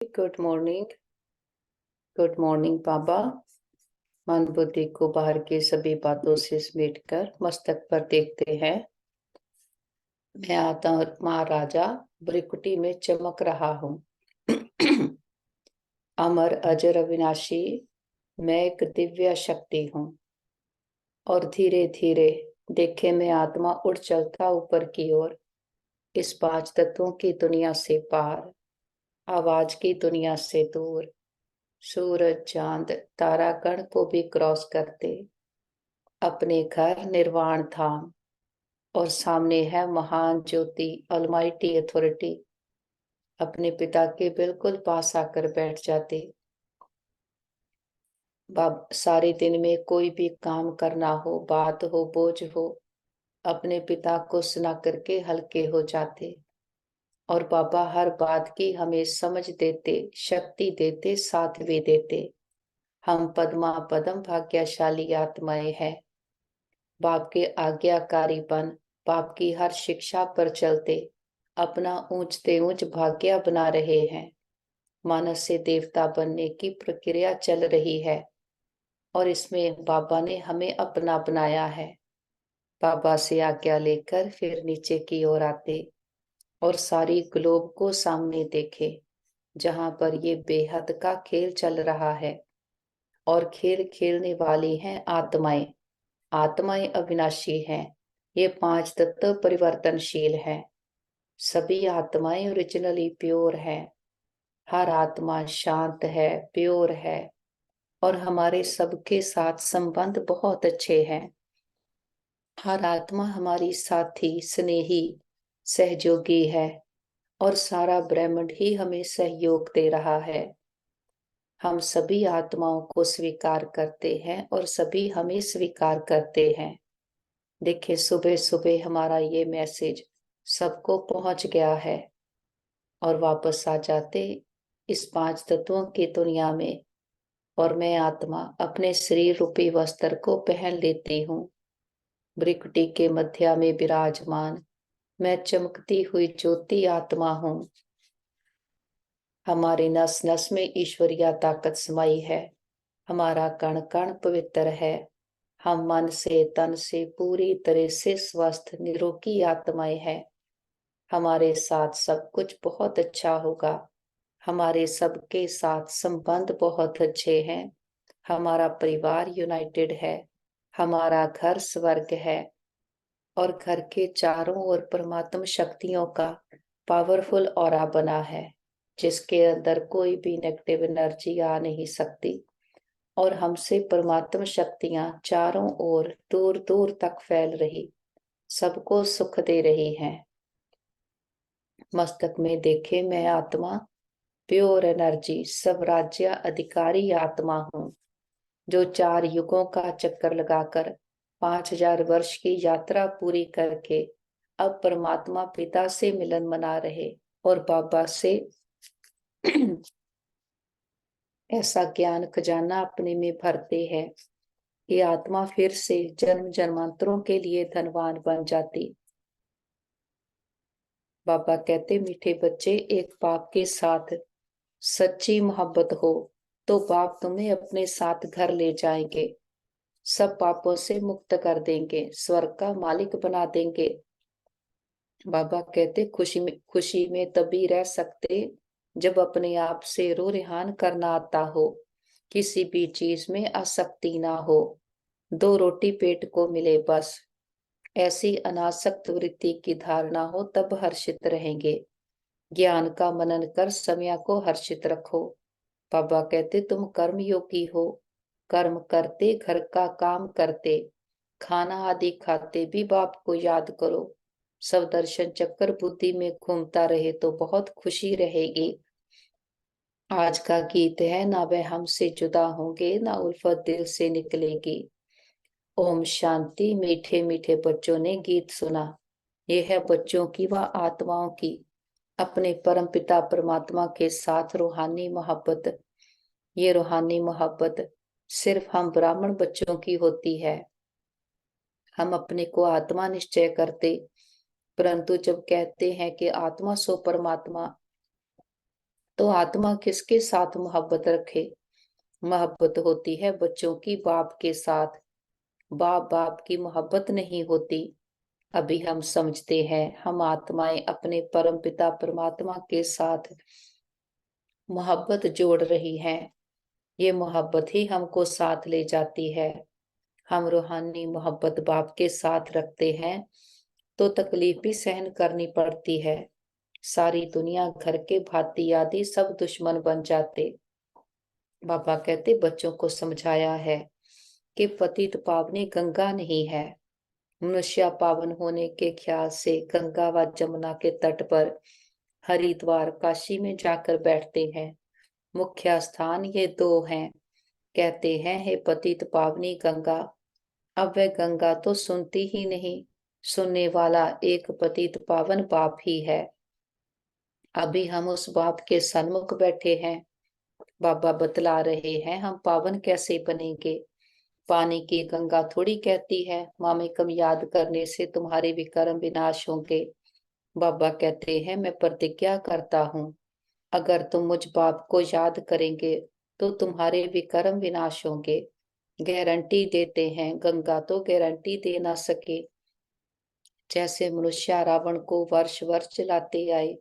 Good morning. Good morning बाबा। मन बुद्धि को बाहर की सभी बातों से समेटकर मस्तक पर देखते हैं। मैं आता महाराजा ब्रिकुटी में चमक रहा हूँ। अमर अजर अविनाशी, मैं एक दिव्य शक्ति हूँ। और धीरे धीरे देखे मैं आत्मा उड़ चलता ऊपर की ओर, इस पांच तत्वों की दुनिया से पार, आवाज की दुनिया से दूर, सूरज चांद तारागण को भी क्रॉस करते, अपने घर निर्वाण धाम। और सामने है महान ज्योति ऑलमाइटी अथॉरिटी। अपने पिता के बिल्कुल पास आकर बैठ जाते। सारे दिन में कोई भी काम करना हो, बात हो, बोझ हो, अपने पिता को सुना करके हल्के हो जाते। और बाबा हर बात की हमें समझ देते, शक्ति देते, साथ भी देते। हम पद्मा पदम भाग्यशाली आत्माएं हैं। बाप के आज्ञाकारी बन, बाप की हर शिक्षा पर चलते अपना ऊंचते ऊंच भाग्य बना रहे हैं। मानस से देवता बनने की प्रक्रिया चल रही है और इसमें बाबा ने हमें अपना बनाया है। बाबा से आज्ञा लेकर फिर नीचे की ओर आते और सारी ग्लोब को सामने देखे, जहां पर ये बेहद का खेल चल रहा है। और खेल खेलने वाली हैं आत्माएं। आत्माएं अविनाशी हैं। ये पांच तत्व परिवर्तनशील हैं। सभी आत्माएं ओरिजिनली प्योर हैं। हर आत्मा शांत है, प्योर है। और हमारे सबके साथ संबंध बहुत अच्छे हैं। हर आत्मा हमारी साथी, स्नेही, सहयोगी है। और सारा ब्रह्मांड ही हमें सहयोग दे रहा है। हम सभी आत्माओं को स्वीकार करते हैं और सभी हमें स्वीकार करते हैं। देखिए, सुबह सुबह हमारा ये मैसेज सबको पहुंच गया है। और वापस आ जाते इस पांच तत्वों की दुनिया में। और मैं आत्मा अपने शरीर रूपी वस्त्र को पहन लेती हूँ। ब्रिकुटी के मध्य में विराजमान मैं चमकती हुई ज्योति आत्मा हूँ। हमारे नस नस में ईश्वरीय ताकत समाई है। हमारा कण कण पवित्र है। हम मन से तन से पूरी तरह से स्वस्थ निरोगी आत्माएं हैं। हमारे साथ सब कुछ बहुत अच्छा होगा। हमारे सबके साथ संबंध बहुत अच्छे हैं। हमारा परिवार यूनाइटेड है। हमारा घर स्वर्ग है। और घर के चारों ओर परमात्म शक्तियों का पावरफुल ऑरा बना है, जिसके अंदर कोई भी नेगेटिव एनर्जी आ नहीं सकती। और हमसे परमात्म शक्तियां चारों ओर दूर दूर तक फैल रही, सबको सुख दे रही हैं। मस्तक में देखे मैं आत्मा प्योर एनर्जी स्वराज्य अधिकारी आत्मा हूँ, जो 4 युगों का चक्कर लगाकर 5000 वर्ष की यात्रा पूरी करके अब परमात्मा पिता से मिलन मना रहे और बाबा से ऐसा ज्ञान खजाना अपने में भरते हैं। ये आत्मा फिर से जन्म जन्मांतरों के लिए धनवान बन जाती। बाबा कहते, मीठे बच्चे, एक बाप के साथ सच्ची मोहब्बत हो तो बाप तुम्हें अपने साथ घर ले जाएंगे, सब पापों से मुक्त कर देंगे, स्वर्ग का मालिक बना देंगे। बाबा कहते, खुशी में तभी रह सकते जब अपने आप से रो रेहान करना आता हो, किसी भी चीज में आसक्ति ना हो, 2 रोटी पेट को मिले बस, ऐसी अनासक्त वृत्ति की धारणा हो, तब हर्षित रहेंगे। ज्ञान का मनन कर समय को हर्षित रखो। बाबा कहते, तुम कर्म योगी हो। कर्म करते, घर का काम करते, खाना आदि खाते भी बाप को याद करो। सब दर्शन चक्कर बुद्धि में घूमता रहे तो बहुत खुशी रहेगी। आज का गीत है, ना वह हमसे जुदा होंगे, ना उल्फत दिल से निकलेगी। ओम शांति। मीठे मीठे बच्चों ने गीत सुना। ये है बच्चों की व आत्माओं की अपने परम पिता परमात्मा के साथ रूहानी मोहब्बत। ये रूहानी मोहब्बत सिर्फ हम ब्राह्मण बच्चों की होती है। हम अपने को आत्मा निश्चय करते, परंतु जब कहते हैं कि आत्मा सो परमात्मा, तो आत्मा किसके साथ मोहब्बत रखे? मोहब्बत होती है बच्चों की बाप के साथ। बाप बाप की मोहब्बत नहीं होती। अभी हम समझते हैं हम आत्माएं अपने परम पिता परमात्मा के साथ मोहब्बत जोड़ रही हैं। ये मोहब्बत ही हमको साथ ले जाती है। हम रूहानी मोहब्बत बाप के साथ रखते हैं तो तकलीफ भी सहन करनी पड़ती है। सारी दुनिया घर के भांति आदि सब दुश्मन बन जाते। बाबा कहते बच्चों को समझाया है कि पतित पावनी गंगा नहीं है। मनुष्य पावन होने के ख्याल से गंगा व जमुना के तट पर हरिद्वार काशी में जाकर बैठते हैं। मुख्य स्थान ये दो हैं। कहते हैं हे पतित पावनी गंगा। अब वह गंगा तो सुनती ही नहीं। सुनने वाला एक पतित पावन बाप ही है। अभी हम उस बाप के सन्मुख बैठे हैं। बाबा बतला रहे हैं हम पावन कैसे बनेंगे। पानी की गंगा थोड़ी कहती है मामेकम याद करने से तुम्हारे विकर्म विनाश होंगे। बाबा कहते हैं मैं प्रतिज्ञा करता हूँ अगर तुम मुझ बाप को याद करेंगे तो तुम्हारे विकर्म विनाश होंगे। गारंटी देते हैं गंगा तो गारंटी दे ना सके। जैसे मनुष्य रावण को वर्ष वर्ष चलाते आए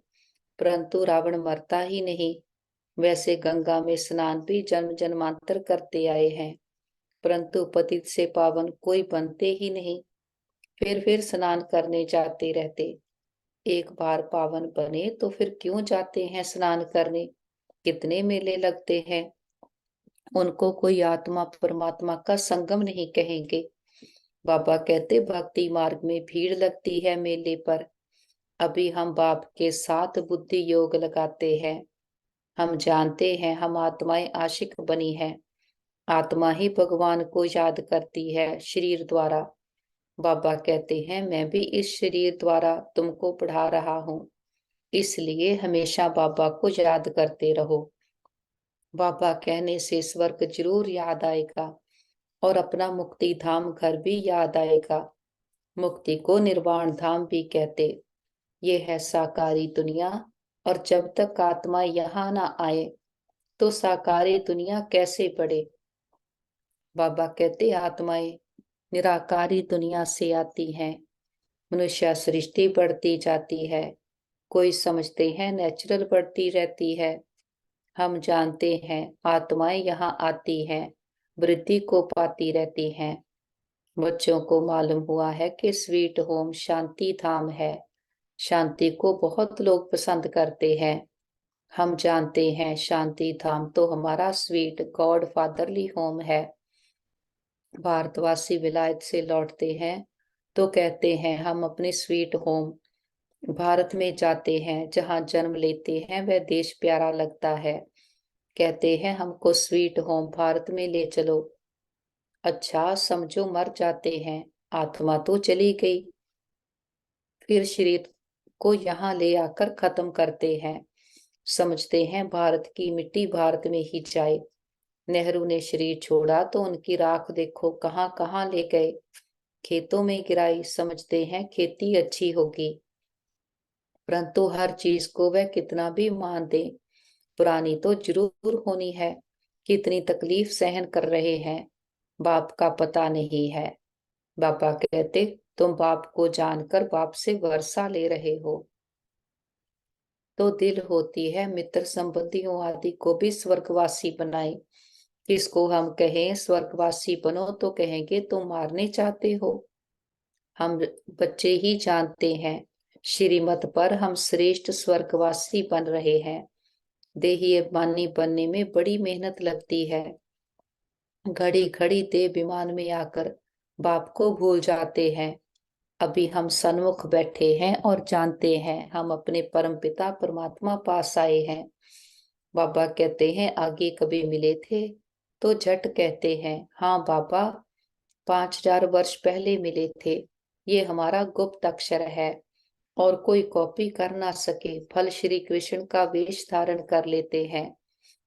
परंतु रावण मरता ही नहीं, वैसे गंगा में स्नान भी जन्म जन्मांतर करते आए हैं परंतु पतित से पावन कोई बनते ही नहीं। फिर स्नान करने जाते रहते। एक बार पावन बने तो फिर क्यों जाते हैं स्नान करने। कितने मेले लगते हैं। उनको कोई आत्मा परमात्मा का संगम नहीं कहेंगे। बाबा कहते भक्ति मार्ग में भीड़ लगती है मेले पर। अभी हम बाप के साथ बुद्धि योग लगाते हैं। हम जानते हैं हम आत्माएं आशिक बनी हैं। आत्मा ही भगवान को याद करती है शरीर द्वारा। बाबा कहते हैं मैं भी इस शरीर द्वारा तुमको पढ़ा रहा हूँ। इसलिए हमेशा बाबा को याद करते रहो। बाबा कहने से स्वर्ग जरूर याद आएगा और अपना मुक्ति धाम घर भी याद आएगा। मुक्ति को निर्वाण धाम भी कहते। ये है साकारी दुनिया और जब तक आत्मा यहाँ ना आए तो साकारी दुनिया कैसे बढ़े। बाबा कहते आत्माएं निराकारी दुनिया से आती हैं। मनुष्य सृष्टि बढ़ती जाती है। कोई समझते हैं नेचुरल बढ़ती रहती है। हम जानते हैं आत्माएं यहाँ आती हैं वृद्धि को पाती रहती हैं। बच्चों को मालूम हुआ है कि स्वीट होम शांति धाम है। शांति को बहुत लोग पसंद करते हैं। हम जानते हैं शांति धाम तो हमारा स्वीट गॉड फादरली होम है। भारतवासी विलायत से लौटते हैं तो कहते हैं हम अपने स्वीट होम भारत में जाते हैं। जहाँ जन्म लेते हैं वह देश प्यारा लगता है। कहते हैं हमको स्वीट होम भारत में ले चलो। अच्छा समझो मर जाते हैं आत्मा तो चली गई। फिर शरीर को यहाँ ले आकर खत्म करते हैं। समझते हैं भारत की मिट्टी भारत में ही जाए। नेहरू ने शरीर छोड़ा तो उनकी राख देखो कहाँ कहाँ ले गए। खेतों में गिराई। समझते हैं खेती अच्छी होगी परंतु हर चीज को वह कितना भी मान दे पुरानी तो जरूर होनी है। कितनी तकलीफ सहन कर रहे हैं बाप का पता नहीं है। बाबा कहते तुम बाप को जानकर बाप से वर्षा ले रहे हो। तो दिल होती है मित्र संबंधियों आदि को भी स्वर्गवासी बनाए। किसको हम कहें स्वर्गवासी बनो तो कहेंगे तुम मारने चाहते हो। हम बच्चे ही जानते हैं श्रीमत पर हम श्रेष्ठ स्वर्गवासी बन रहे हैं। देही अभिमानी बनने में बड़ी मेहनत लगती है। घड़ी घड़ी देह विमान में आकर बाप को भूल जाते हैं। अभी हम सन्मुख बैठे हैं और जानते हैं हम अपने परम पिता परमात्मा पास आए हैं। बाबा कहते हैं आगे कभी मिले थे तो झट कहते हैं हाँ बाबा 5000 वर्ष पहले मिले थे। ये हमारा गुप्त अक्षर है और कोई कॉपी कर ना सके। फल श्री कृष्ण का वेश धारण कर लेते हैं।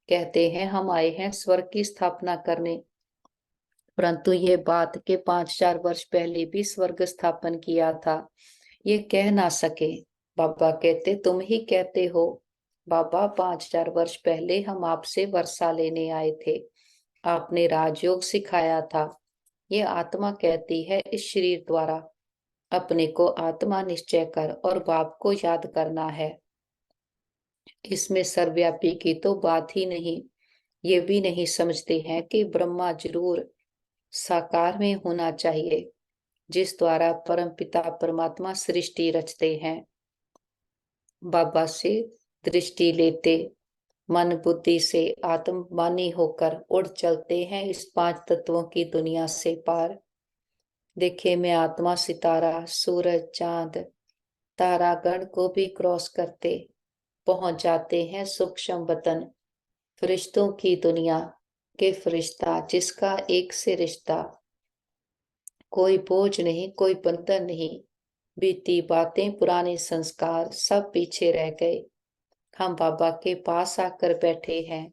कहते हैं हम आए हैं स्वर्ग की स्थापना करने परंतु ये बात के 5000 वर्ष पहले भी स्वर्ग स्थापन किया था ये कह ना सके। बाबा कहते तुम ही कहते हो बाबा 5000 वर्ष पहले हम आपसे वर्षा लेने आए थे। आपने राजयोग सिखाया था। ये आत्मा कहती है इस शरीर द्वारा अपने को आत्मा निश्चय कर और बाप को याद करना है। इसमें सर्वव्यापी की तो बात ही नहीं। ये भी नहीं समझते हैं कि ब्रह्मा जरूर साकार में होना चाहिए, जिस द्वारा परम पिता परमात्मा सृष्टि रचते हैं। बाबा से दृष्टि लेते मन बुद्धि से आत्मवानी होकर उड़ चलते हैं इस 5 तत्वों की दुनिया से पार। देखे मैं आत्मा सितारा सूरज चांद तारागण को भी क्रॉस करते पहुंच जाते हैं सूक्ष्म वतन फरिश्तों की दुनिया के फरिश्ता, जिसका एक से रिश्ता। कोई बोझ नहीं, कोई बंधन नहीं, बीती बातें पुराने संस्कार सब पीछे रह गए। हम बाबा के पास आकर बैठे हैं।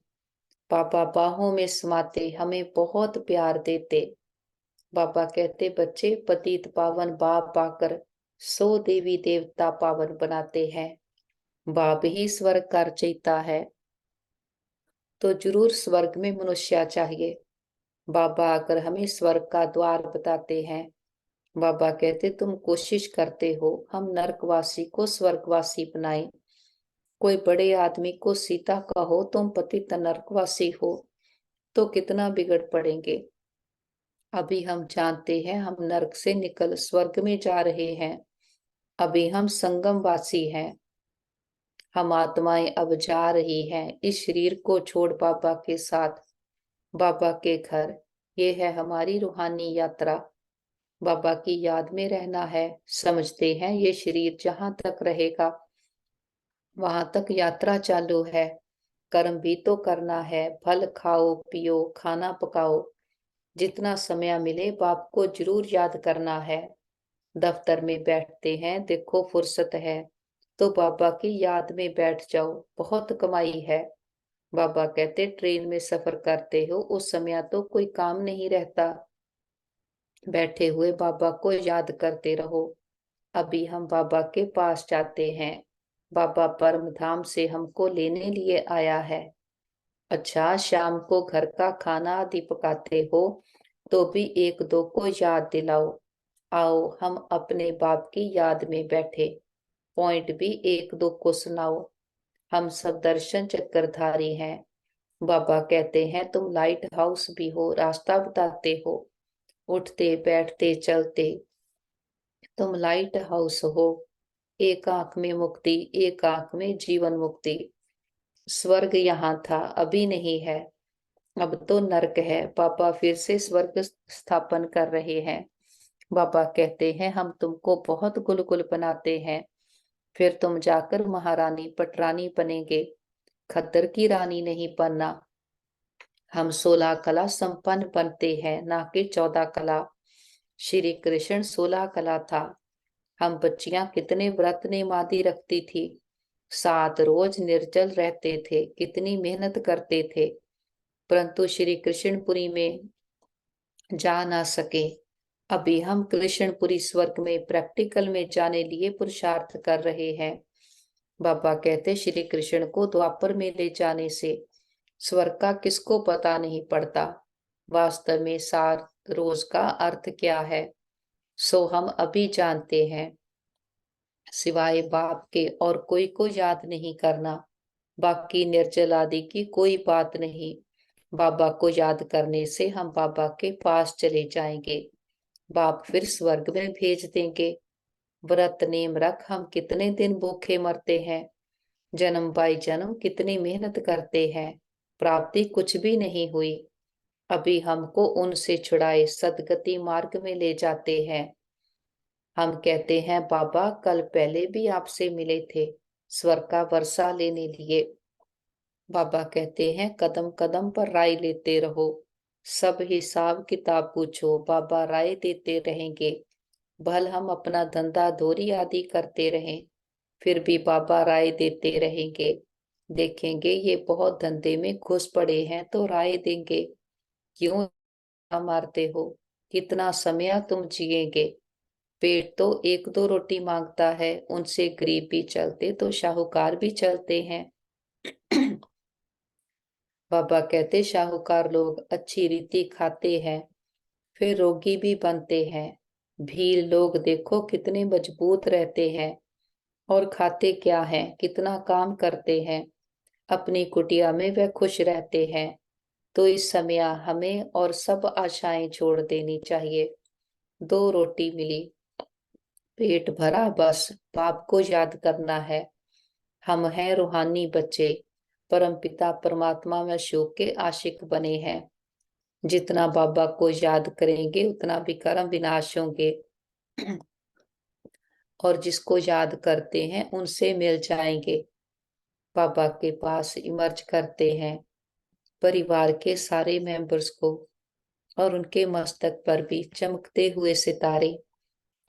बाबा बाहों में समाते हमें बहुत प्यार देते। बाबा कहते बच्चे पतित पावन बाप पाकर 100 देवी देवता पावन बनाते हैं। बाप ही स्वर्ग का रचयिता है, तो जरूर स्वर्ग में मनुष्य चाहिए। बाबा आकर हमें स्वर्ग का द्वार बताते हैं। बाबा कहते तुम कोशिश करते हो हम नरकवासी को स्वर्गवासी बनाए। कोई बड़े आदमी को सीता कहो तुम पतित नरकवासी हो, तो कितना बिगड़ पड़ेंगे। अभी हम जानते हैं हम नरक से निकल स्वर्ग में जा रहे हैं। अभी हम संगमवासी हैं। हम आत्माएं अब जा रही हैं इस शरीर को छोड़ बाबा के साथ बाबा के घर। ये है हमारी रूहानी यात्रा। बाबा की याद में रहना है। समझते हैं ये शरीर जहां तक रहेगा वहां तक यात्रा चालू है। कर्म भी तो करना है। फल खाओ पियो खाना पकाओ। जितना समय मिले बाप को जरूर याद करना है। दफ्तर में बैठते हैं देखो फुर्सत है, तो बाबा की याद में बैठ जाओ, बहुत कमाई है। बाबा कहते ट्रेन में सफर करते हो उस समय तो कोई काम नहीं रहता, बैठे हुए बाबा को याद करते रहो। अभी हम बाबा के पास जाते हैं। बाबा परम धाम से हमको लेने लिए आया है। अच्छा शाम को घर का खाना आदि पकाते हो तो भी एक दो को याद दिलाओ। आओ हम अपने बाप की याद में बैठे पॉइंट भी एक दो को सुनाओ। हम सब दर्शन चक्रधारी हैं। बाबा कहते हैं तुम लाइट हाउस भी हो, रास्ता बताते हो, उठते बैठते चलते तुम लाइट हाउस हो। एक आंख में मुक्ति एक आंख में जीवन मुक्ति। स्वर्ग यहाँ था अभी नहीं है, अब तो नरक है। बाबा फिर से स्वर्ग स्थापन कर रहे हैं। बाबा कहते हैं हम तुमको बहुत गुलगुल बनाते हैं, फिर तुम जाकर महारानी पटरानी बनेंगे, खद्दर की रानी नहीं बनना। हम 16 कला संपन्न बनते हैं, ना कि 14 कला। श्री कृष्ण 16 कला था। हम बच्चियां कितने व्रत नेमादि रखती थी, 7 रोज निर्जल रहते थे, कितनी मेहनत करते थे, परंतु श्री कृष्णपुरी में जा ना सके। अभी हम कृष्णपुरी स्वर्ग में प्रैक्टिकल में जाने लिए पुरुषार्थ कर रहे हैं। बाबा कहते श्री कृष्ण को द्वापर में ले जाने से स्वर्ग का किसको पता नहीं पड़ता। वास्तव में 7 रोज का अर्थ क्या है, सो हम अभी जानते हैं। सिवाय बाप के और कोई को याद नहीं करना। बाकी निर्जल आदि की कोई बात नहीं। बाबा को याद करने से हम बाबा के पास चले जाएंगे। बाप फिर स्वर्ग में भेज देंगे। व्रत नेम रख हम कितने दिन भूखे मरते हैं, जन्म बाई जन्म कितनी मेहनत करते हैं, प्राप्ति कुछ भी नहीं हुई। अभी हमको उनसे छुड़ाए सदगति मार्ग में ले जाते हैं। हम कहते हैं बाबा कल पहले भी आपसे मिले थे स्वर्ग का वर्षा लेने लिए। बाबा कहते हैं कदम कदम पर राय लेते रहो, सब हिसाब किताब पूछो, बाबा राय देते रहेंगे। भल हम अपना धंधा धोरी आदि करते रहें, फिर भी बाबा राय देते रहेंगे। देखेंगे ये बहुत धंधे में घुस पड़े हैं तो राय देंगे, क्यों मारते हो, कितना समय तुम जिएंगे। पेट तो एक दो रोटी मांगता है, उनसे गरीब भी चलते तो शाहूकार भी चलते हैं। बाबा कहते शाहूकार लोग अच्छी रीति खाते हैं, फिर रोगी भी बनते हैं। भील लोग देखो कितने मजबूत रहते हैं, और खाते क्या है, कितना काम करते हैं। अपनी कुटिया में वे खुश रहते हैं। तो इस समय हमें और सब आशाएं छोड़ देनी चाहिए। 2 रोटी मिली, पेट भरा, बस बाप को याद करना है। हम हैं रूहानी बच्चे, परम पिता परमात्मा में शोक के आशिक बने हैं। जितना बाबा को याद करेंगे उतना भी कर्म विनाश होंगे। और जिसको याद करते हैं उनसे मिल जाएंगे। बाबा के पास इमर्ज करते हैं परिवार के सारे मेंबर्स को, और उनके मस्तक पर भी चमकते हुए सितारे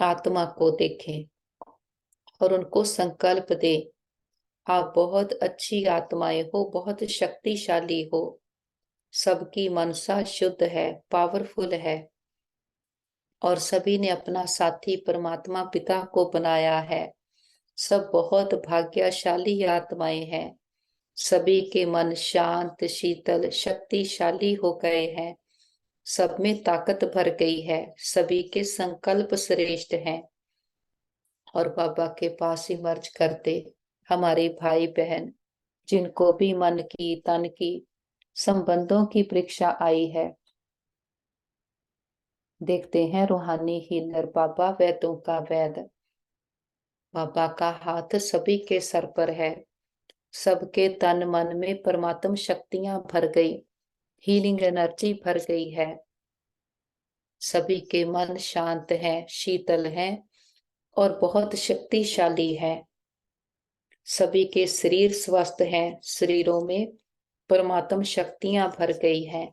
आत्मा को देखें और उनको संकल्प दे, आप बहुत अच्छी आत्माएं हो, बहुत शक्तिशाली हो, सबकी मनसा शुद्ध है, पावरफुल है, और सभी ने अपना साथी परमात्मा पिता को बनाया है। सब बहुत भाग्यशाली आत्माएं हैं। सभी के मन शांत, शीतल, शक्तिशाली हो गए हैं। सब में ताकत भर गई है। सभी के संकल्प श्रेष्ठ हैं। और बाबा के पास ही मर्ज करते हमारे भाई बहन, जिनको भी मन की तन की संबंधों की परीक्षा आई है, देखते हैं रूहानी हीलर बाबा, वैद्यों का वैद बाबा का हाथ सभी के सर पर है। सबके तन मन में परमात्म शक्तियां भर गई, हीलिंग एनर्जी भर गई है। सभी के मन शांत हैं, शीतल हैं, और बहुत शक्तिशाली है। सभी के शरीर स्वस्थ हैं, शरीरों में परमात्म शक्तियां भर गई हैं।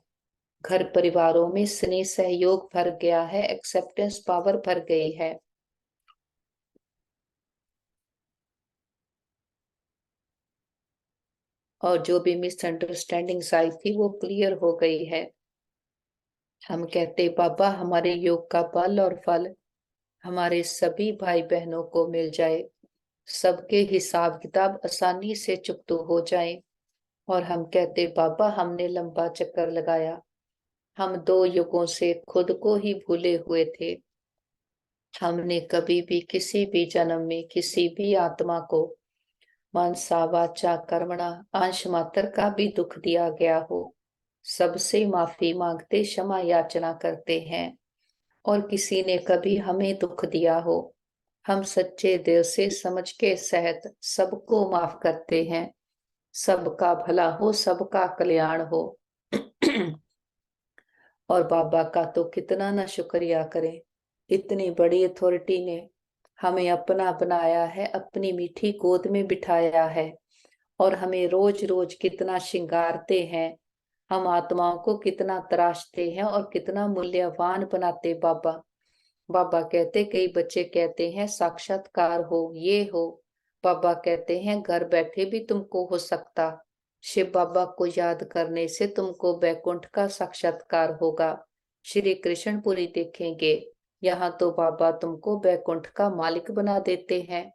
घर परिवारों में स्नेह सहयोग भर गया है, एक्सेप्टेंस पावर भर गई है। और जो भी मिसअंडरस्टैंडिंग्स आई थी वो क्लियर हो गई है। हम कहते बाबा हमारे योग का बल और फल हमारे सभी भाई बहनों को मिल जाए, सबके हिसाब किताब आसानी से चुकतो हो जाए। और हम कहते बाबा हमने लंबा चक्कर लगाया, हम 2 युगों से खुद को ही भूले हुए थे। हमने कभी भी किसी भी जन्म में किसी भी आत्मा को मनसा वाचा कर्मणा अंश मात्र का भी दुख दिया गया हो, सबसे माफी मांगते क्षमा याचना करते हैं। और किसी ने कभी हमें दुख दिया हो, हम सच्चे दिल से समझ के सहित सबको माफ करते हैं। सबका भला हो, सबका कल्याण हो। और बाबा का तो कितना ना शुक्रिया करें, इतनी बड़ी अथॉरिटी ने हमें अपना बनाया है, अपनी मीठी गोद में बिठाया है, और हमें रोज रोज कितना श्रृंगारते हैं, हम आत्माओं को कितना तराशते हैं और कितना मूल्यवान बनाते बाबा। बाबा कहते, कई बच्चे कहते हैं साक्षात्कार हो, ये हो। बाबा कहते हैं घर बैठे भी तुमको हो सकता। शिव बाबा को याद करने से तुमको बैकुंठ का साक्षात्कार होगा, श्री कृष्णपुरी देखेंगे। यहाँ तो बाबा तुमको बैकुंठ का मालिक बना देते हैं।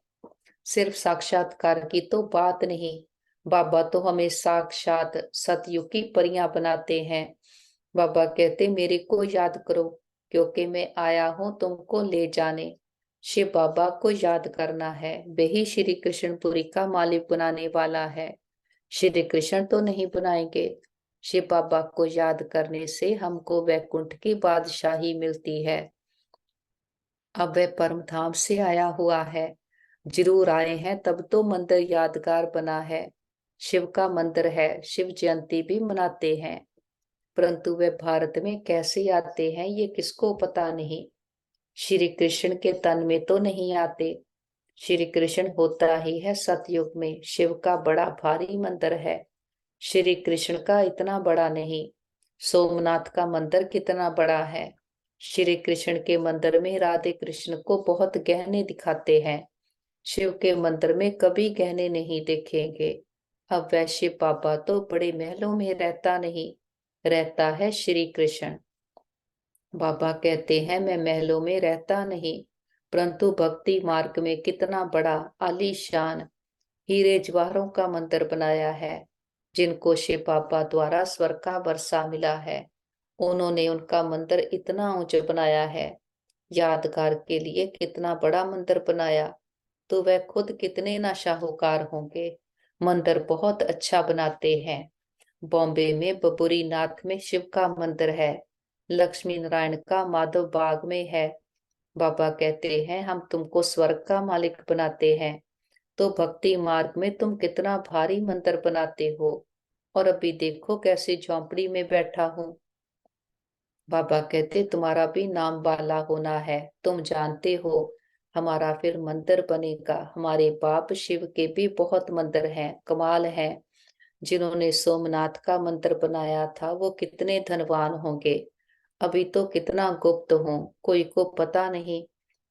सिर्फ साक्षात्कार की तो बात नहीं, बाबा तो हमें साक्षात सतयुग की परियां बनाते हैं। बाबा कहते मेरे को याद करो, क्योंकि मैं आया हूं तुमको ले जाने। शिव बाबा को याद करना है, वही श्री कृष्णपुरी का मालिक बनाने वाला है। श्री कृष्ण तो नहीं बनाएंगे। शिव बाबा को याद करने से हमको वैकुंठ की बादशाही मिलती है। अब वह परम धाम से आया हुआ है, जरूर आए हैं तब तो मंदिर यादगार बना है। शिव का मंदिर है, शिव जयंती भी मनाते हैं, परंतु वे भारत में कैसे आते हैं ये किसको पता नहीं। श्री कृष्ण के तन में तो नहीं आते। श्री कृष्ण होता ही है सतयुग में। शिव का बड़ा भारी मंदिर है, श्री कृष्ण का इतना बड़ा नहीं। सोमनाथ का मंदिर कितना बड़ा है। श्री कृष्ण के मंदिर में राधे कृष्ण को बहुत गहने दिखाते हैं, शिव के मंदिर में कभी गहने नहीं देखेंगे। अब वह शिव बाबा तो बड़े महलों में रहता नहीं, रहता है श्री कृष्ण। बाबा कहते हैं मैं महलों में रहता नहीं, परंतु भक्ति मार्ग में कितना बड़ा आलीशान हीरे जवाहरों का मंदिर बनाया है। जिनको शिव बाबा द्वारा स्वर्ग का वर्षा मिला है, उन्होंने उनका मंदिर इतना ऊंचा बनाया है। यादगार के लिए कितना बड़ा मंदिर बनाया, तो वह खुद कितने ना शाहूकार होंगे। मंदिर बहुत अच्छा बनाते हैं। बॉम्बे में बबूरी नाथ में शिव का मंदिर है। लक्ष्मी नारायण का माधव बाग में है। बाबा कहते हैं हम तुमको स्वर्ग का मालिक बनाते हैं, तो भक्ति मार्ग में तुम कितना भारी मंदिर बनाते हो, और अभी देखो कैसे झोंपड़ी में बैठा हूँ। बाबा कहते तुम्हारा भी नाम बाला होना है, तुम जानते हो हमारा फिर मंदिर बनेगा। हमारे बाप शिव के भी बहुत मंदिर हैं, कमाल है। जिन्होंने सोमनाथ का मंदिर बनाया था वो कितने धनवान होंगे। अभी तो कितना गुप्त हूँ, कोई को पता नहीं।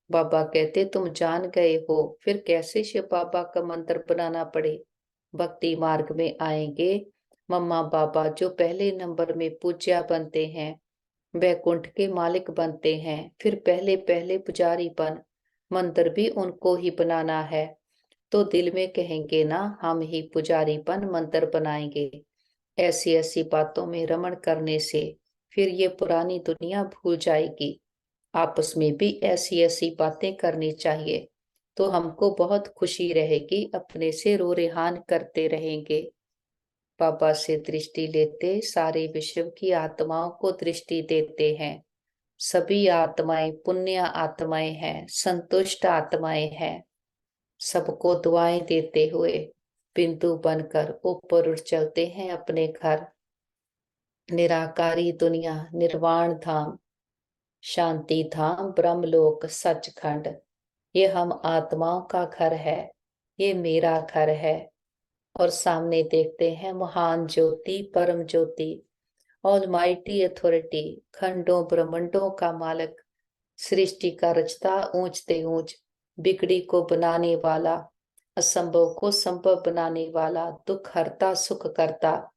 बाबा कहते तुम जान गए हो, फिर कैसे शिव बाबा का मंदिर बनाना पड़े। भक्ति मार्ग में आएंगे मम्मा बाबा जो पहले नंबर में पूज्या बनते हैं, वैकुंठ के मालिक बनते हैं। फिर पहले पहले पुजारीपन, मंदिर भी उनको ही बनाना है। तो दिल में कहेंगे ना हम ही पुजारीपन मंदिर बनाएंगे। ऐसी ऐसी बातों में रमण करने से फिर ये पुरानी दुनिया भूल जाएगी। आपस में भी ऐसी ऐसी बातें करनी चाहिए, तो हमको बहुत खुशी रहेगी, अपने से रो रेहान करते रहेंगे। बाबा से दृष्टि लेते सारे विश्व की आत्माओं को दृष्टि देते हैं। सभी आत्माएं पुण्य आत्माएं हैं, संतुष्ट आत्माएं हैं। सबको दुआएं देते हुए बिंदु बनकर ऊपर उठ चलते हैं अपने घर। निराकारी दुनिया, निर्वाण धाम, शांति धाम, ब्रह्मलोक, सचखंड, ये हम आत्माओं का घर है, ये मेरा घर है। और सामने देखते हैं महान ज्योति, परम ज्योति, ऑलमाइटी अथॉरिटी, खंडों ब्रह्मंडों का मालिक, सृष्टि का रचता, ऊंचते ऊंच, बिगड़ी को बनाने वाला, असंभव को संभव बनाने वाला, दुख हरता सुख करता,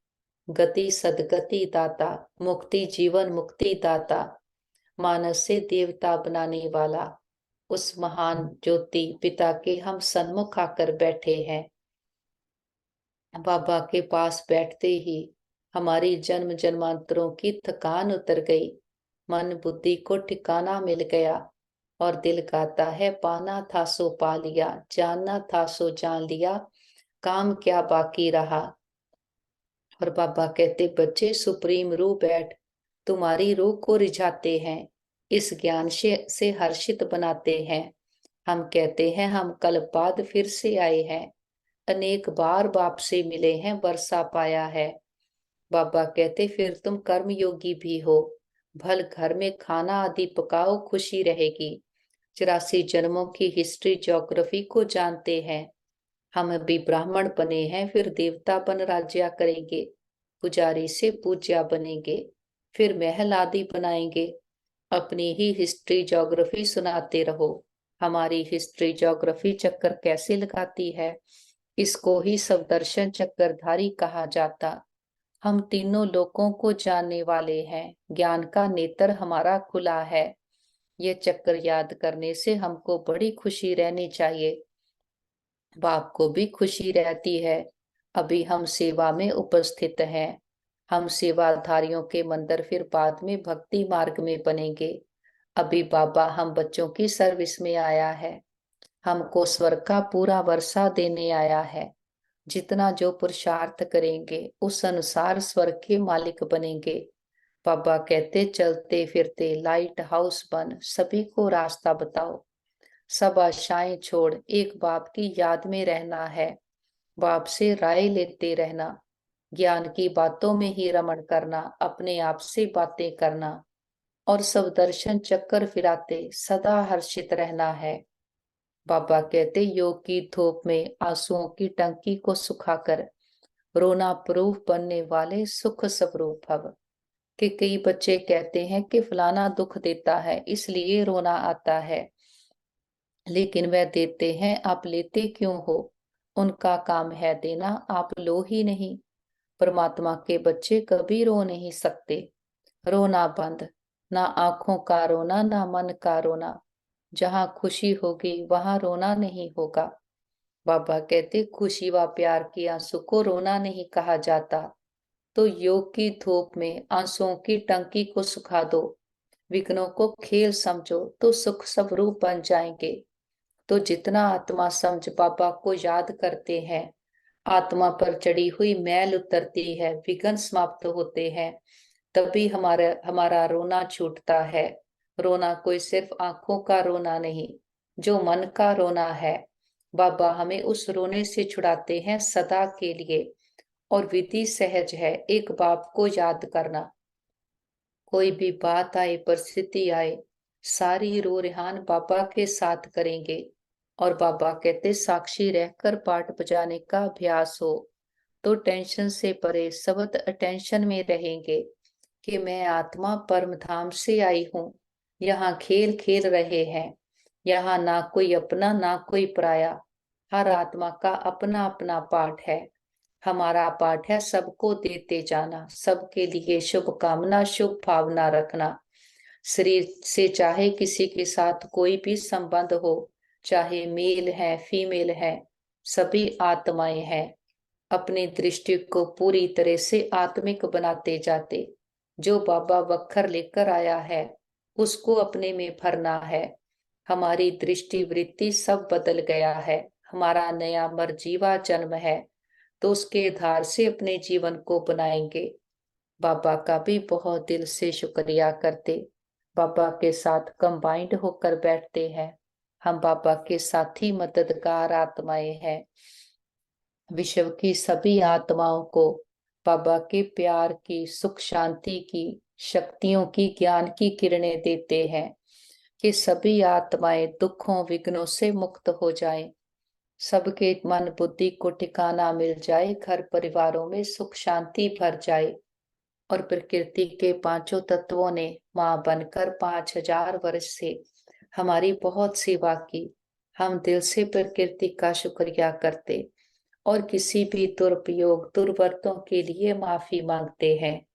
गति सदगति दाता, मुक्ति जीवन मुक्ति दाता, मानस से देवता बनाने वाला, उस महान ज्योति पिता के हम सन्मुख आकर बैठे हैं। बाबा के पास बैठते ही हमारी जन्म जन्मांतरों की थकान उतर गई, मन बुद्धि को ठिकाना मिल गया, और दिल कहता है पाना था सो पा लिया, जानना था सो जान लिया, काम क्या बाकी रहा। और बाबा कहते बच्चे सुप्रीम रूह बैठ, तुम्हारी रूह को रिझाते हैं, इस ज्ञान से हर्षित बनाते हैं। हम कहते हैं हम कल बाद फिर से आए हैं, अनेक बार बाप से मिले हैं, वर्षा पाया है। बाबा कहते फिर तुम कर्मयोगी भी हो, भल घर में खाना आदि पकाओ, खुशी रहेगी। 84 जन्मों की हिस्ट्री ज्योग्राफी को जानते हैं। हम अभी ब्राह्मण बने हैं, फिर देवता बन राज्य करेंगे, पुजारी से पूज्या बनेंगे, फिर महल आदि बनाएंगे। अपनी ही हिस्ट्री ज्योग्राफी सुनाते रहो। हमारी हिस्ट्री ज्योग्राफी चक्कर कैसे लगाती है, इसको ही सवदर्शन चक्रधारी कहा जाता। हम तीनों लोकों को जानने वाले हैं, ज्ञान का नेत्र हमारा खुला है। ये चक्कर याद करने से हमको बड़ी खुशी रहनी चाहिए, बाप को भी खुशी रहती है। अभी हम सेवा में उपस्थित हैं। हम सेवाधारियों के मंदिर फिर बाद में भक्ति मार्ग में बनेंगे। अभी बाबा हम बच्चों की सर्विस में आया है, हमको स्वर्ग का पूरा वर्षा देने आया है। जितना जो पुरुषार्थ करेंगे उस अनुसार स्वर्ग के मालिक बनेंगे। बाबा कहते चलते फिरते लाइट हाउस बन, सभी को रास्ता बताओ। सब आशाएं छोड़ एक बाप की याद में रहना है, बाप से राय लेते रहना, ज्ञान की बातों में ही रमण करना, अपने आप से बातें करना, और सब दर्शन चक्कर फिराते सदा हर्षित रहना है। बाबा कहते योग की धूप में आंसुओं की टंकी को सुखाकर रोना प्रूफ बनने वाले सुख स्वरूप भव। कि कई बच्चे कहते हैं कि फलाना दुख देता है इसलिए रोना आता है, लेकिन वह देते हैं, आप लेते क्यों हो? उनका काम है देना, आप लो ही नहीं। परमात्मा के बच्चे कभी रो नहीं सकते। रोना बंद, ना आंखों का रोना ना मन का रोना। जहां खुशी होगी वहां रोना नहीं होगा। बाबा कहते खुशी व प्यार के आंसू को रोना नहीं कहा जाता। तो योग की धूप में आंसुओं की टंकी को सुखा दो, विघ्नों को खेल समझो तो सुख सब रूप बन जाएंगे। तो जितना आत्मा समझ बाबा को याद करते हैं, आत्मा पर चढ़ी हुई मैल उतरती है, विघ्न समाप्त होते हैं। तभी हमारा हमारा रोना छूटता है। रोना कोई सिर्फ आंखों का रोना नहीं, जो मन का रोना है। बाबा हमें उस रोने से छुड़ाते हैं सदा के लिए। और विधि सहज है, एक बाप को याद करना। कोई भी बात आए, परिस्थिति आए, सारी रो रेहान बाबा के साथ करेंगे। और बाबा कहते साक्षी रहकर पाठ बजाने का अभ्यास हो, तो टेंशन से परे सबद अटेंशन में रहेंगे कि मैं आत्मा परम धाम से आई हूँ। यहाँ खेल खेल रहे हैं, यहाँ ना कोई अपना ना कोई पराया। हर आत्मा का अपना अपना पाठ है। हमारा पाठ है सबको देते जाना, सबके लिए शुभ कामना शुभ भावना रखना। शरीर से चाहे किसी के साथ कोई भी संबंध हो, चाहे मेल है फीमेल है, सभी आत्माएं हैं। अपनी दृष्टि को पूरी तरह से आत्मिक बनाते जाते। जो बाबा वक्खर लेकर आया है, उसको अपने में भरना है। हमारी दृष्टि वृत्ति सब बदल गया है। हमारा नया मरजीवा जन्म है, तो उसके आधार से अपने जीवन को बनाएंगे। बाबा का भी बहुत दिल से शुक्रिया करते। बाबा के साथ कंबाइंड होकर बैठते हैं। हम बाबा के साथी मददगार आत्माएं हैं। विश्व की सभी आत्माओं को बाबा के प्यार की, सुख शांति की, शक्तियों की, ज्ञान की किरणें देते हैं कि सभी आत्माएं दुखों विघ्नों से मुक्त हो जाएं। सबके मन बुद्धि को ठिकाना मिल जाए, घर परिवारों में सुख शांति भर जाए। और प्रकृति के पांचों तत्वों ने मां बनकर 5000 वर्ष से हमारी बहुत सेवा की। हम दिल से प्रकृति का शुक्रिया करते और किसी भी दुरुपयोग दुर्वर्तों के लिए माफी मांगते हैं।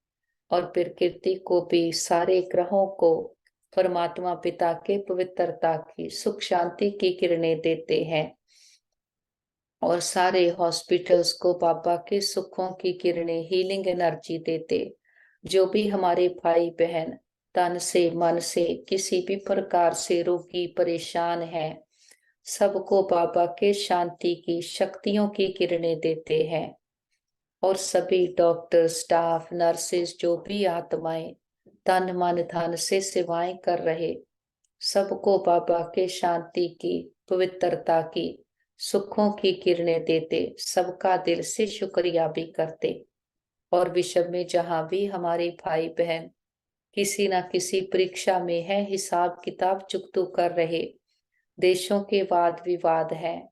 और प्रकृति को भी, सारे ग्रहों को परमात्मा पिता के पवित्रता की, सुख शांति की किरणें देते हैं। और सारे हॉस्पिटल्स को बाबा के सुखों की किरणें, हीलिंग एनर्जी देते। जो भी हमारे भाई बहन तन से मन से किसी भी प्रकार से रोगी परेशान है, सबको बाबा के शांति की, शक्तियों की किरणें देते हैं। और सभी डॉक्टर स्टाफ नर्सेस जो भी आत्माएं तन मन धन से सेवाएं कर रहे, सबको बाबा के शांति की, पवित्रता की, सुखों की किरणें देते। सबका दिल से शुक्रिया भी करते। और विश्व में जहां भी हमारे भाई बहन किसी न किसी परीक्षा में है, हिसाब किताब चुकतू कर रहे, देशों के वाद विवाद हैं,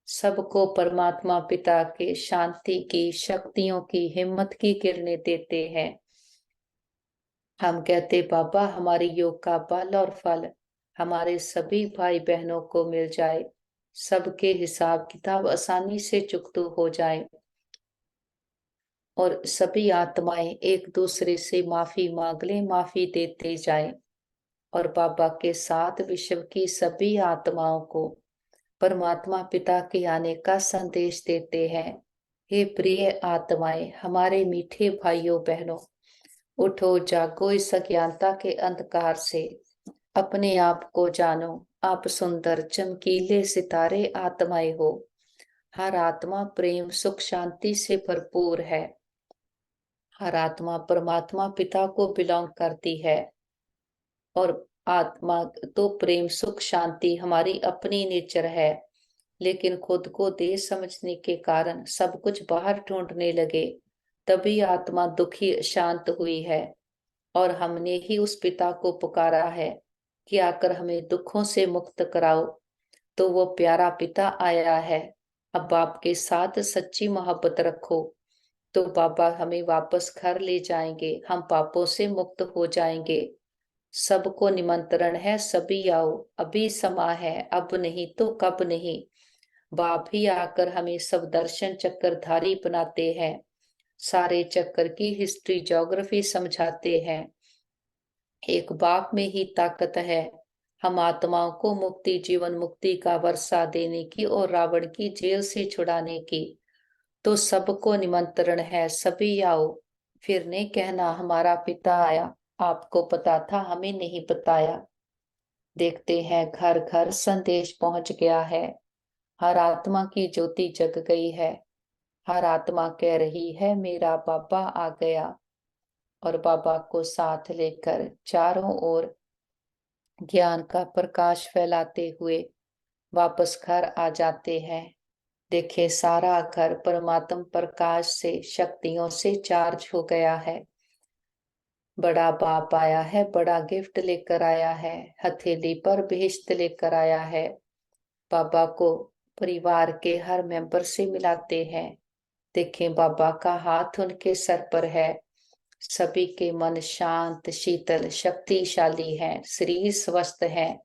सबको परमात्मा पिता के शांति की, शक्तियों की, हिम्मत की किरणें देते हैं। हम कहते बाबा हमारे योग का बल और फल हमारे सभी भाई बहनों को मिल जाए, सबके हिसाब किताब आसानी से चुकतू हो जाए, और सभी आत्माएं एक दूसरे से माफी मांग लें, माफी देते जाएं। और बाबा के साथ विश्व की सभी आत्माओं को परमात्मा पिता के आने का संदेश देते हैं। हे प्रिय आत्माएं, हमारे मीठे भाइयों बहनों, उठो जागो इस अज्ञानता के अंधकार से, अपने आप को जानो। आप सुंदर चमकीले सितारे आत्माएं हो। हर आत्मा प्रेम सुख शांति से भरपूर है। हर आत्मा परमात्मा पिता को बिलोंग करती है। और आत्मा तो प्रेम सुख शांति हमारी अपनी नेचर है, लेकिन खुद को दे समझने के कारण सब कुछ बाहर ढूंढने लगे, तभी आत्मा दुखी शांत हुई है। और हमने ही उस पिता को पुकारा है कि आकर हमें दुखों से मुक्त कराओ, तो वो प्यारा पिता आया है। अब बाप के साथ सच्ची मोहब्बत रखो, तो बाबा हमें वापस घर ले जाएंगे, हम पापों से मुक्त हो जाएंगे। सबको निमंत्रण है, सभी आओ, अभी समा है, अब नहीं तो कब नहीं। बाप ही आकर हमें सब दर्शन चक्रधारी बनाते हैं, सारे चक्कर की हिस्ट्री ज्योग्राफी समझाते हैं। एक बाप में ही ताकत है, हम आत्माओं को मुक्ति, जीवन मुक्ति का वर्षा देने की और रावण की जेल से छुड़ाने की। तो सबको निमंत्रण है, सभी आओ। फिर नहीं कहना हमारा पिता आया, आपको पता था हमें नहीं बताया। देखते हैं घर घर संदेश पहुंच गया है, हर आत्मा की ज्योति जग गई है। हर आत्मा कह रही है मेरा बाबा आ गया। और बाबा को साथ लेकर चारों ओर ज्ञान का प्रकाश फैलाते हुए वापस घर आ जाते हैं। देखे सारा घर परमात्म प्रकाश से, शक्तियों से चार्ज हो गया है। बड़ा बाप आया है, बड़ा गिफ्ट लेकर आया है, हथेली पर बेहेश्त लेकर आया है। बाबा को परिवार के हर मेंबर से मिलाते हैं। देखें बाबा का हाथ उनके सर पर है। सभी के मन शांत, शीतल, शक्तिशाली है, शरीर स्वस्थ है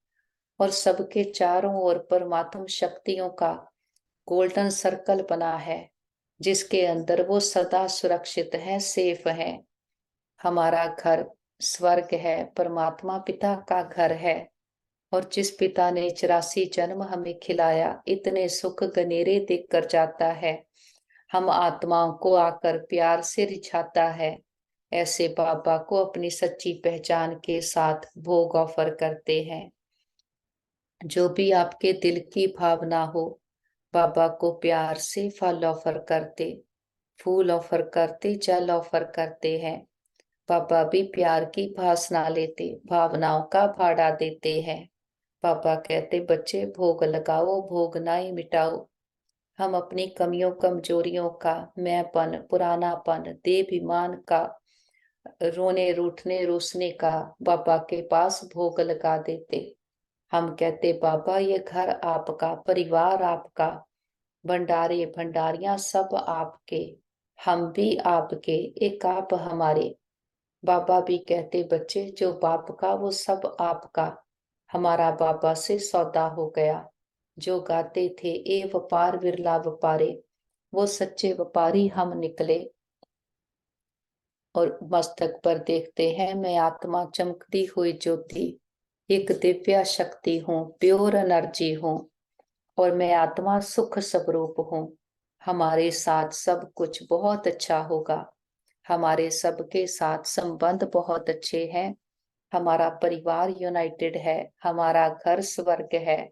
और सबके चारों ओर परमात्म शक्तियों का गोल्डन सर्कल बना है, जिसके अंदर वो सदा सुरक्षित है, सेफ है। हमारा घर स्वर्ग है, परमात्मा पिता का घर है। और जिस पिता ने 84 जन्म हमें खिलाया, इतने सुख गनेरे देख कर जाता है, हम आत्माओं को आकर प्यार से रिझाता है। ऐसे बाबा को अपनी सच्ची पहचान के साथ भोग ऑफर करते हैं। जो भी आपके दिल की भावना हो, बाबा को प्यार से फल ऑफर करते, फूल ऑफर करते, जल ऑफर करते हैं। पापा भी प्यार की भाषा लेते, भावनाओं का भाड़ा देते हैं। पापा कहते बच्चे भोग लगाओ, भोग ना ही मिटाओ। हम अपनी कमियों कमजोरियों का, मैंपन, पुरानापन, देहाभिमान का, रोने रूठने रूसने का बाबा के पास भोग लगा देते। हम कहते बाबा ये घर आपका, परिवार आपका, भंडारे भंडारियां सब आपके, हम भी आपके, एक आप हमारे। बाबा भी कहते बच्चे जो बाप का वो सब आपका, हमारा बाबा से सौदा हो गया। जो गाते थे ए व्यापार विरला व्यापारे, वो सच्चे व्यापारी हम निकले। और मस्तक पर देखते हैं मैं आत्मा चमकती हुई ज्योति, एक दिव्या शक्ति हूँ, प्योर एनर्जी हूँ। और मैं आत्मा सुख स्वरूप हूँ। हमारे साथ सब कुछ बहुत अच्छा होगा। हमारे सबके साथ संबंध बहुत अच्छे हैं। हमारा परिवार यूनाइटेड है, हमारा घर स्वर्ग है।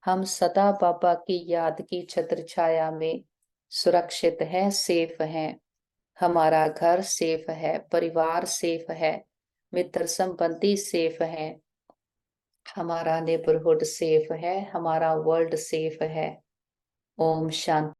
हम सदा बाबा की याद की छत्र छाया में सुरक्षित हैं, सेफ हैं। हमारा घर सेफ है, परिवार सेफ है, मित्र संबंधी सेफ है, हमारा नेबरहुड सेफ है, हमारा वर्ल्ड सेफ है। ओम शांति।